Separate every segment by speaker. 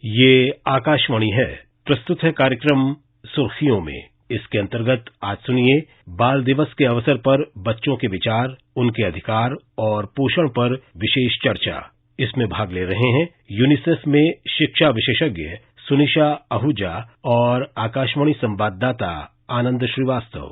Speaker 1: ये आकाशवाणी है। प्रस्तुत है कार्यक्रम सुर्खियों में। इसके अंतर्गत आज सुनिए बाल दिवस के अवसर पर बच्चों के विचार, उनके अधिकार और पोषण पर विशेष चर्चा। इसमें भाग ले रहे हैं यूनिसेफ में शिक्षा विशेषज्ञ सुनिशा आहूजा और आकाशवाणी संवाददाता आनंद श्रीवास्तव।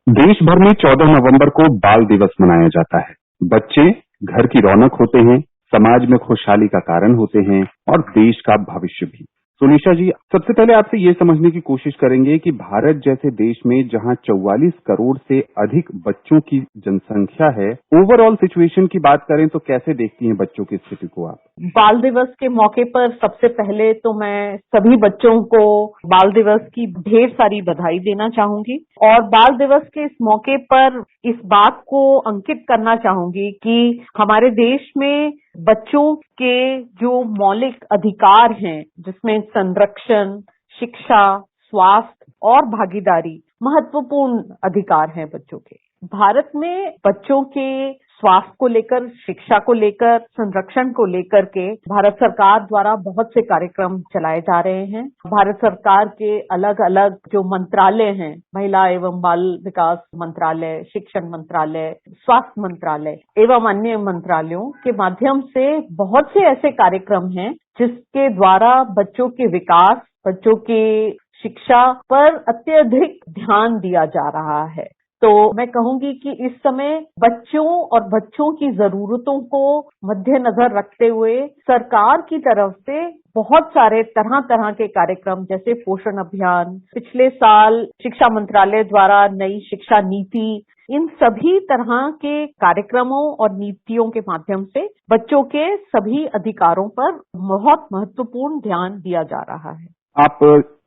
Speaker 2: देश भर में 14 नवंबर को बाल दिवस मनाया जाता है। बच्चे घर की रौनक होते हैं, समाज में खुशहाली का कारण होते हैं और देश का भविष्य भी। सुनिशा जी, सबसे पहले आपसे ये समझने की कोशिश करेंगे कि भारत जैसे देश में जहां 44 करोड़ से अधिक बच्चों की जनसंख्या है, ओवरऑल सिचुएशन की बात करें तो कैसे देखती हैं बच्चों की स्थिति को आप?
Speaker 3: बाल दिवस के मौके पर सबसे पहले तो मैं सभी बच्चों को बाल दिवस की ढेर सारी बधाई देना चाहूंगी और बाल दिवस के इस मौके पर इस बात को अंकित करना चाहूंगी कि हमारे देश में बच्चों के जो मौलिक अधिकार हैं, जिसमें संरक्षण, शिक्षा, स्वास्थ्य और भागीदारी महत्वपूर्ण अधिकार हैं बच्चों के। भारत में बच्चों के स्वास्थ्य को लेकर, शिक्षा को लेकर, संरक्षण को लेकर के भारत सरकार द्वारा बहुत से कार्यक्रम चलाए जा रहे हैं। भारत सरकार के अलग अलग जो मंत्रालय हैं, महिला एवं बाल विकास मंत्रालय, शिक्षण मंत्रालय, स्वास्थ्य मंत्रालय एवं अन्य मंत्रालयों के माध्यम से बहुत से ऐसे कार्यक्रम हैं जिसके द्वारा बच्चों के विकास, बच्चों की शिक्षा पर अत्यधिक ध्यान दिया जा रहा है। तो मैं कहूंगी कि इस समय बच्चों और बच्चों की जरूरतों को मद्देनजर रखते हुए सरकार की तरफ से बहुत सारे तरह तरह के कार्यक्रम, जैसे पोषण अभियान, पिछले साल शिक्षा मंत्रालय द्वारा नई शिक्षा नीति, इन सभी तरह के कार्यक्रमों और नीतियों के माध्यम से बच्चों के सभी अधिकारों पर बहुत महत्वपूर्ण ध्यान दिया जा रहा है।
Speaker 2: आप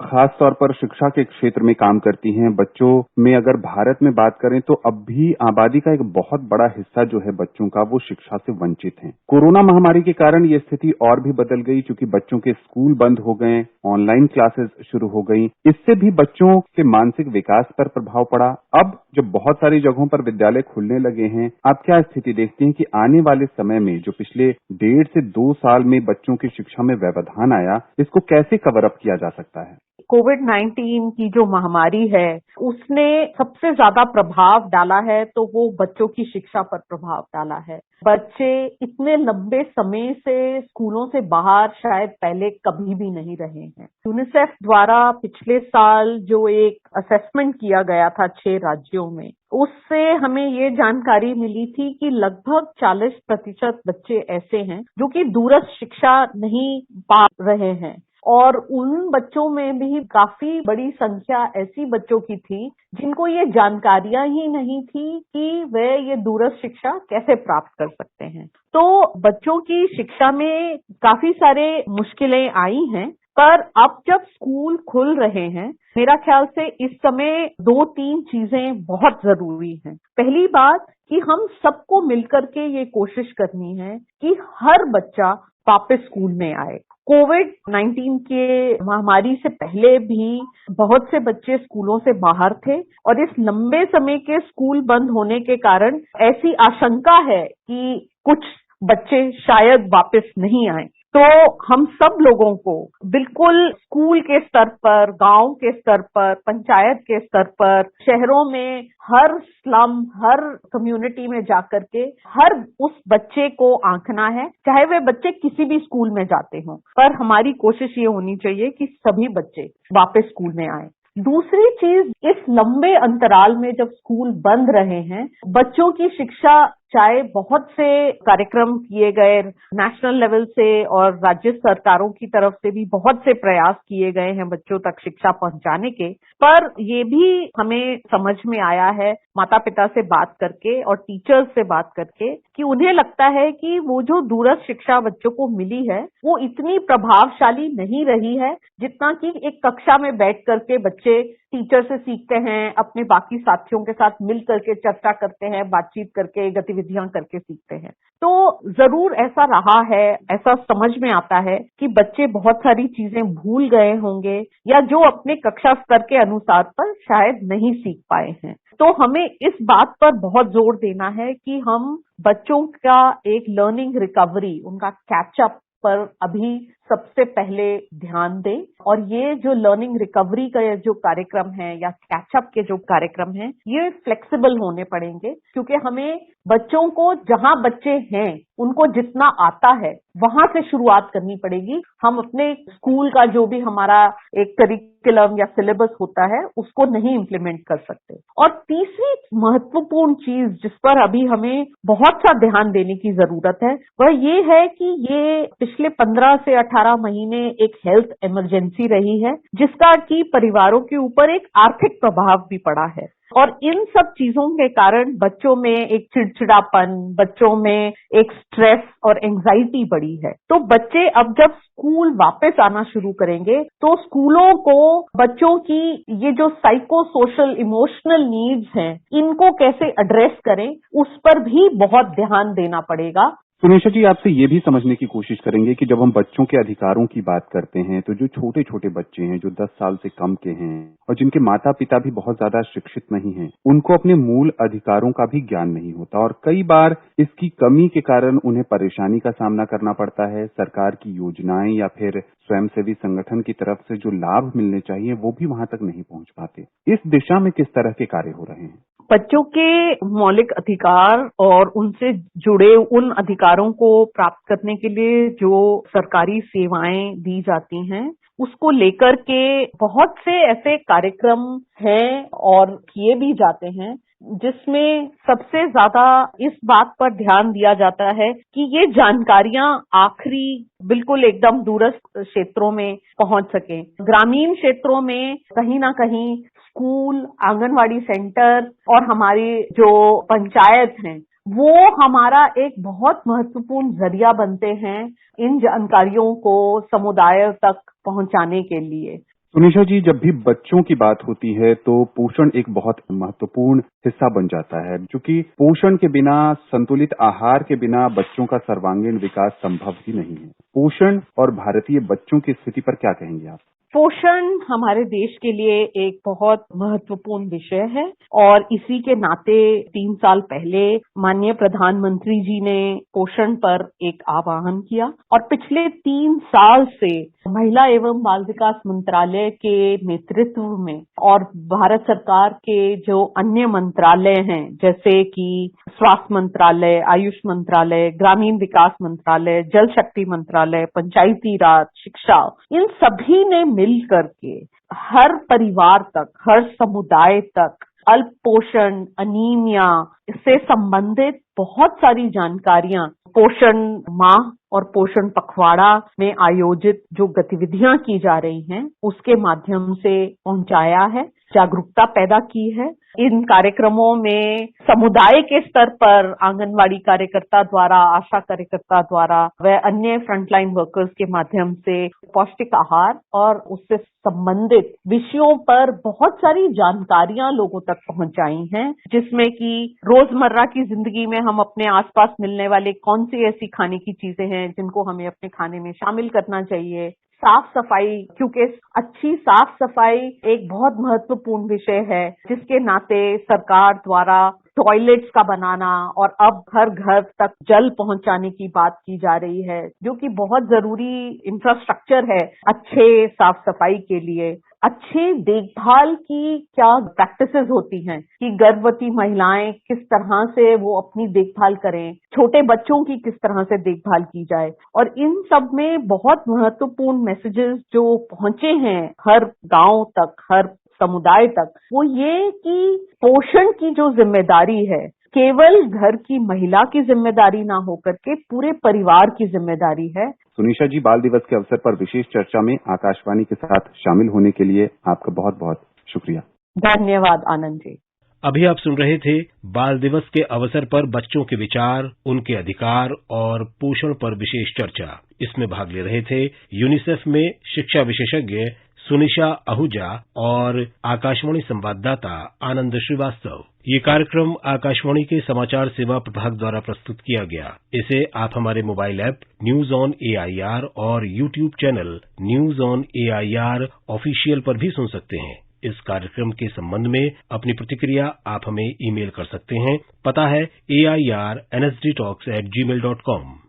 Speaker 2: खास तौर पर शिक्षा के क्षेत्र में काम करती हैं। बच्चों में अगर भारत में बात करें तो अब भी आबादी का एक बहुत बड़ा हिस्सा जो है बच्चों का, वो शिक्षा से वंचित हैं। कोरोना महामारी के कारण ये स्थिति और भी बदल गई, क्योंकि बच्चों के स्कूल बंद हो गए, ऑनलाइन क्लासेस शुरू हो गई। इससे भी बच्चों के मानसिक विकास पर प्रभाव पड़ा। अब जब बहुत सारी जगहों पर विद्यालय खुलने लगे हैं, आप क्या स्थिति देखती हैं कि आने वाले समय में जो पिछले 1.5 से 2 साल में बच्चों की शिक्षा में व्यवधान आया, इसको कैसे कवर अप किया जा सकता है?
Speaker 3: कोविड-19 की जो महामारी है, उसने सबसे ज्यादा प्रभाव डाला है तो वो बच्चों की शिक्षा पर प्रभाव डाला है। बच्चे इतने लंबे समय से स्कूलों से बाहर शायद पहले कभी भी नहीं रहे हैं। यूनिसेफ द्वारा पिछले साल जो एक असेसमेंट किया गया था 6 राज्यों में, उससे हमें ये जानकारी मिली थी कि लगभग 40% बच्चे ऐसे हैं जो कि दूरस्थ शिक्षा नहीं पा रहे हैं और उन बच्चों में भी काफी बड़ी संख्या ऐसी बच्चों की थी जिनको ये जानकारियां ही नहीं थी कि वे ये दूरस्थ शिक्षा कैसे प्राप्त कर सकते हैं। तो बच्चों की शिक्षा में काफी सारे मुश्किलें आई हैं, पर अब जब स्कूल खुल रहे हैं, मेरा ख्याल से इस समय 2-3 चीजें बहुत जरूरी हैं। पहली बात कि हम सबको मिलकर के ये कोशिश करनी है कि हर बच्चा वापस स्कूल में आए। कोविड-19 के महामारी से पहले भी बहुत से बच्चे स्कूलों से बाहर थे और इस लंबे समय के स्कूल बंद होने के कारण ऐसी आशंका है कि कुछ बच्चे शायद वापस नहीं आए। तो हम सब लोगों को बिल्कुल स्कूल के स्तर पर, गांव के स्तर पर, पंचायत के स्तर पर, शहरों में हर स्लम, हर कम्युनिटी में जाकर के हर उस बच्चे को आंकना है, चाहे वे बच्चे किसी भी स्कूल में जाते हों, पर हमारी कोशिश ये होनी चाहिए कि सभी बच्चे वापस स्कूल में आएं। दूसरी चीज, इस लंबे अंतराल में जब स्कूल बंद रहे हैं, बच्चों की शिक्षा, चाहे बहुत से कार्यक्रम किए गए नेशनल लेवल से और राज्य सरकारों की तरफ से भी बहुत से प्रयास किए गए हैं बच्चों तक शिक्षा पहुंचाने के, पर ये भी हमें समझ में आया है माता पिता से बात करके और टीचर्स से बात करके कि उन्हें लगता है कि वो जो दूरस्थ शिक्षा बच्चों को मिली है वो इतनी प्रभावशाली नहीं रही है जितना कि एक कक्षा में बैठ करके बच्चे टीचर से सीखते हैं, अपने बाकी साथियों के साथ मिल करके चर्चा करते हैं, बातचीत करके, गतिविधियां करके सीखते हैं। तो जरूर ऐसा रहा है, ऐसा समझ में आता है कि बच्चे बहुत सारी चीजें भूल गए होंगे या जो अपने कक्षा स्तर के अनुसार पर शायद नहीं सीख पाए हैं। तो हमें इस बात पर बहुत जोर देना है कि हम बच्चों का एक लर्निंग रिकवरी, उनका कैचअप पर अभी सबसे पहले ध्यान दें। और ये जो लर्निंग रिकवरी का जो कार्यक्रम है या कैचअप के जो कार्यक्रम हैं, ये फ्लेक्सिबल होने पड़ेंगे, क्योंकि हमें बच्चों को जहां बच्चे हैं उनको जितना आता है वहां से शुरुआत करनी पड़ेगी। हम अपने स्कूल का जो भी हमारा एक करिकुलम या सिलेबस होता है उसको नहीं इम्प्लीमेंट कर सकते। और तीसरी महत्वपूर्ण चीज जिस पर अभी हमें बहुत सा ध्यान देने की जरूरत है वह ये है कि ये पिछले 15 से 18 महीने एक हेल्थ इमरजेंसी रही है, जिसका कि परिवारों के ऊपर एक आर्थिक प्रभाव भी पड़ा है। और इन सब चीजों के कारण बच्चों में एक चिड़चिड़ापन, बच्चों में एक स्ट्रेस और एंजाइटी बढ़ी है। तो बच्चे अब जब स्कूल वापस आना शुरू करेंगे तो स्कूलों को बच्चों की ये जो साइको सोशल इमोशनल नीड्स हैं इनको कैसे एड्रेस करें, उस पर भी बहुत ध्यान देना पड़ेगा।
Speaker 2: सुनीशा जी, आपसे ये भी समझने की कोशिश करेंगे कि जब हम बच्चों के अधिकारों की बात करते हैं तो जो छोटे छोटे बच्चे हैं, जो 10 साल से कम के हैं और जिनके माता पिता भी बहुत ज्यादा शिक्षित नहीं हैं, उनको अपने मूल अधिकारों का भी ज्ञान नहीं होता और कई बार इसकी कमी के कारण उन्हें परेशानी का सामना करना पड़ता है। सरकार की योजनाएं या फिर स्वयंसेवी संगठन की तरफ से जो लाभ मिलने चाहिए वो भी वहां तक नहीं पहुंच पाते। इस दिशा में किस तरह के कार्य हो रहे हैं?
Speaker 3: बच्चों के मौलिक अधिकार और उनसे जुड़े उन अधिकारों को प्राप्त करने के लिए जो सरकारी सेवाएं दी जाती हैं उसको लेकर के बहुत से ऐसे कार्यक्रम हैं और किए भी जाते हैं, जिसमें सबसे ज्यादा इस बात पर ध्यान दिया जाता है कि ये जानकारियां आखिरी बिल्कुल एकदम दूरस्थ क्षेत्रों में पहुंच सके। ग्रामीण क्षेत्रों में कहीं ना कहीं स्कूल, आंगनवाड़ी सेंटर और हमारी जो पंचायत हैं वो हमारा एक बहुत महत्वपूर्ण जरिया बनते हैं इन जानकारियों को समुदाय तक पहुंचाने के लिए।
Speaker 2: सुनीशा जी, जब भी बच्चों की बात होती है तो पोषण एक बहुत महत्वपूर्ण हिस्सा बन जाता है, क्योंकि पोषण के बिना, संतुलित आहार के बिना बच्चों का सर्वांगीण विकास संभव ही नहीं है। पोषण और भारतीय बच्चों की स्थिति पर क्या कहेंगे आप?
Speaker 3: पोषण हमारे देश के लिए एक बहुत महत्वपूर्ण विषय है और इसी के नाते 3 साल पहले माननीय प्रधानमंत्री जी ने पोषण पर एक आह्वान किया और पिछले 3 साल से महिला एवं बाल विकास मंत्रालय के नेतृत्व में और भारत सरकार के जो अन्य मंत्रालय हैं जैसे कि स्वास्थ्य मंत्रालय, आयुष मंत्रालय, ग्रामीण विकास मंत्रालय, जल शक्ति मंत्रालय, पंचायती राज, शिक्षा, इन सभी ने मिल करके हर परिवार तक, हर समुदाय तक अल्प पोषण, अनीमिया इससे संबंधित बहुत सारी जानकारियां पोषण माह और पोषण पखवाड़ा में आयोजित जो गतिविधियां की जा रही हैं उसके माध्यम से पहुंचाया है, जागरूकता पैदा की है। इन कार्यक्रमों में समुदाय के स्तर पर आंगनवाड़ी कार्यकर्ता द्वारा, आशा कार्यकर्ता द्वारा व अन्य फ्रंटलाइन वर्कर्स के माध्यम से पौष्टिक आहार और उससे संबंधित विषयों पर बहुत सारी जानकारियां लोगों तक पहुंचाई हैं, जिसमें कि रोजमर्रा की जिंदगी में हम अपने आसपास मिलने वाले कौन सी ऐसी खाने की चीजें हैं जिनको हमें अपने खाने में शामिल करना चाहिए। साफ सफाई, क्योंकि अच्छी साफ सफाई एक बहुत महत्वपूर्ण विषय है, जिसके नाते सरकार द्वारा टॉयलेट्स का बनाना और अब हर घर तक जल पहुंचाने की बात की जा रही है, जो कि बहुत जरूरी इंफ्रास्ट्रक्चर है अच्छे साफ सफाई के लिए। अच्छी देखभाल की क्या प्रैक्टिसेस होती हैं कि गर्भवती महिलाएं किस तरह से वो अपनी देखभाल करें, छोटे बच्चों की किस तरह से देखभाल की जाए, और इन सब में बहुत महत्वपूर्ण मैसेजेस जो पहुंचे हैं हर गांव तक, हर समुदाय तक, वो ये कि पोषण की जो जिम्मेदारी है केवल घर की महिला की जिम्मेदारी ना होकर के पूरे परिवार की जिम्मेदारी है।
Speaker 2: सुनीशा जी, बाल दिवस के अवसर पर विशेष चर्चा में आकाशवाणी के साथ शामिल होने के लिए आपका बहुत बहुत शुक्रिया।
Speaker 3: धन्यवाद आनंद जी।
Speaker 1: अभी आप सुन रहे थे बाल दिवस के अवसर पर बच्चों के विचार, उनके अधिकार और पोषण पर विशेष चर्चा। इसमें भाग ले रहे थे यूनिसेफ में शिक्षा विशेषज्ञ सुनिशा आहूजा और आकाशवाणी संवाददाता आनंद श्रीवास्तव। ये कार्यक्रम आकाशवाणी के समाचार सेवा प्रभाग द्वारा प्रस्तुत किया गया। इसे आप हमारे mobile app news on AIR और YouTube channel news on AIR official पर भी सुन सकते हैं। इस कार्यक्रम के संबंध में अपनी प्रतिक्रिया आप हमें ईमेल कर सकते हैं। पता है AIRNSDTalks@gmail.com।